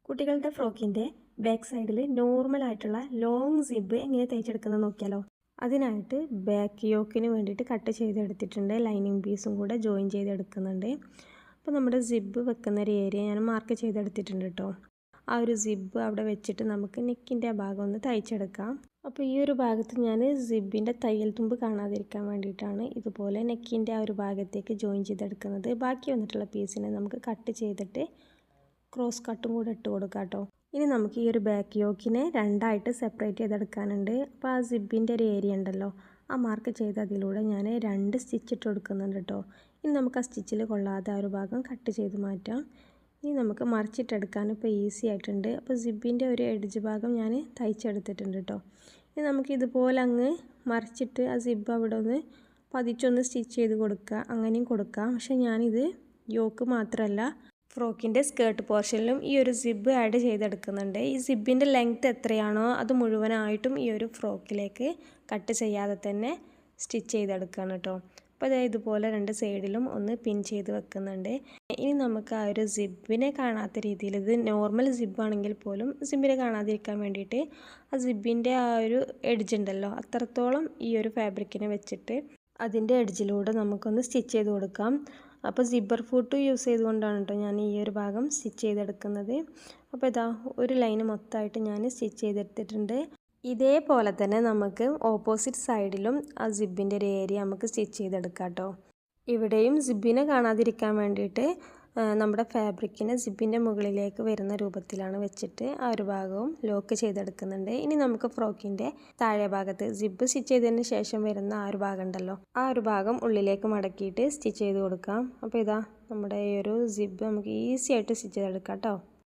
കുട്ടികളുടെ ഫ്രോക്കിൻ്റെ ബാക്ക് സൈഡിൽ നോർമൽ ആയിട്ടുള്ള ലോങ് സിബ് എങ്ങനെ തയ്ച്ചെടുക്കുന്നത് നോക്കിയാലോ. അതിനായിട്ട് ബാക്ക് യോക്കിന് വേണ്ടിയിട്ട് കട്ട് ചെയ്തെടുത്തിട്ടുണ്ട്. ലൈനിങ് പീസും കൂടെ ജോയിൻ ചെയ്തെടുക്കുന്നുണ്ട്. അപ്പോൾ നമ്മുടെ സിബ് വെക്കുന്ന ഒരു ഏരിയ ഞാൻ മാർക്ക് ചെയ്തെടുത്തിട്ടുണ്ട് കേട്ടോ. ആ ഒരു സിബ് അവിടെ വെച്ചിട്ട് നമുക്ക് നെക്കിൻ്റെ ഭാഗം ഒന്ന് തയ്ച്ചെടുക്കാം. അപ്പോൾ ഈ ഒരു ഭാഗത്ത് ഞാൻ സിബിൻ്റെ തയ്യൽ തുമ്പ് കാണാതിരിക്കാൻ വേണ്ടിയിട്ടാണ് ഇതുപോലെ നെക്കിൻ്റെ ആ ഒരു ഭാഗത്തേക്ക് ജോയിൻ ചെയ്തെടുക്കുന്നത്. ബാക്കി വന്നിട്ടുള്ള പീസിനെ നമുക്ക് കട്ട് ചെയ്തിട്ട് ക്രോസ് കട്ടും കൂടെ ഇട്ട് കൊടുക്കാം കേട്ടോ. ഇനി നമുക്ക് ഈ ഒരു ബാക്ക് യോക്കിനെ രണ്ടായിട്ട് സെപ്പറേറ്റ് ചെയ്തെടുക്കാനുണ്ട്. അപ്പോൾ ആ സിബിൻ്റെ ഒരു ഏരിയ ഉണ്ടല്ലോ, ആ മാർക്ക് ചെയ്ത് അതിലൂടെ ഞാൻ 2 സ്റ്റിച്ച് ഇട്ട് കൊടുക്കുന്നുണ്ട് കേട്ടോ. ഇനി നമുക്ക് ആ സ്റ്റിച്ചിൽ കൊള്ളാതെ ആ ഒരു ഭാഗം കട്ട് ചെയ്ത് മാറ്റാം. ഇനി നമുക്ക് മറിച്ചിട്ടെടുക്കാൻ ഇപ്പോൾ ഈസി ആയിട്ടുണ്ട്. അപ്പോൾ സിബിൻ്റെ ഒരു എഡ്ജ് ഭാഗം ഞാൻ തയ്ച്ചെടുത്തിട്ടുണ്ട് കേട്ടോ. ഇനി നമുക്ക് ഇതുപോലെ അങ്ങ് മറിച്ചിട്ട് ആ സിബ് അവിടെ ഒന്ന് പതിച്ചൊന്ന് സ്റ്റിച്ച് ചെയ്ത് കൊടുക്കുക, അങ്ങനെയും കൊടുക്കാം. പക്ഷേ ഞാനിത് യോക്ക് മാത്രമല്ല ഫ്രോക്കിൻ്റെ സ്കേർട്ട് പോർഷനിലും ഈ ഒരു സിബ് ആഡ് ചെയ്തെടുക്കുന്നുണ്ട്. ഈ സിബിൻ്റെ ലെങ്ത്ത് എത്രയാണോ അത് മുഴുവനായിട്ടും ഈ ഒരു ഫ്രോക്കിലേക്ക് കട്ട് ചെയ്യാതെ തന്നെ സ്റ്റിച്ച് ചെയ്തെടുക്കുകയാണ് കേട്ടോ. അപ്പോൾ അതായത് ഇതുപോലെ 2 സൈഡിലും ഒന്ന് പിൻ ചെയ്ത് വെക്കുന്നുണ്ട്. ഇനി നമുക്ക് ആ ഒരു സിബിനെ കാണാത്ത രീതിയിൽ, ഇത് നോർമൽ സിബാണെങ്കിൽ പോലും സിബിനെ കാണാതിരിക്കാൻ വേണ്ടിയിട്ട് ആ സിബിൻ്റെ ആ ഒരു എഡ്ജ് ഉണ്ടല്ലോ അത്രത്തോളം ഈ ഒരു ഫാബ്രിക്കിനെ വെച്ചിട്ട് അതിൻ്റെ എഡ്ജിലൂടെ നമുക്കൊന്ന് സ്റ്റിച്ച് ചെയ്ത് കൊടുക്കാം. അപ്പോൾ സിബ്ബർ ഫൂട്ട് യൂസ് ചെയ്തുകൊണ്ടാണ് കേട്ടോ ഞാൻ ഈ ഒരു ഭാഗം സ്റ്റിച്ച് ചെയ്തെടുക്കുന്നത്. അപ്പോൾ ഇതാ ഒരു ലൈന് മൊത്തമായിട്ട് ഞാൻ സ്റ്റിച്ച് ചെയ്തെടുത്തിട്ടുണ്ട്. ഇതേപോലെ തന്നെ നമുക്ക് ഓപ്പോസിറ്റ് സൈഡിലും ആ സിബിൻ്റെ ഒരു ഏരിയ നമുക്ക് സ്റ്റിച്ച് ചെയ്തെടുക്കാം കേട്ടോ. ഇവിടെയും സിബിനെ കാണാതിരിക്കാൻ വേണ്ടിയിട്ട് നമ്മുടെ ഫാബ്രിക്കിനെ സിബിൻ്റെ മുകളിലേക്ക് വരുന്ന രൂപത്തിലാണ് വെച്ചിട്ട് ആ ഒരു ഭാഗവും ലോക്ക് ചെയ്തെടുക്കുന്നുണ്ട്. ഇനി നമുക്ക് ഫ്രോക്കിൻ്റെ താഴെ ഭാഗത്ത് സിബ് സ്റ്റിച്ച് ചെയ്തതിന് ശേഷം വരുന്ന ആ ഒരു ഭാഗം ഉണ്ടല്ലോ, ആ ഒരു ഭാഗം ഉള്ളിലേക്ക് മടക്കിയിട്ട് സ്റ്റിച്ച് ചെയ്ത് കൊടുക്കാം. അപ്പോൾ ഇതാ നമ്മുടെ ഈ ഒരു സിബ് നമുക്ക് ഈസി ആയിട്ട് സ്റ്റിച്ച് ചെയ്തെടുക്കാം കേട്ടോ.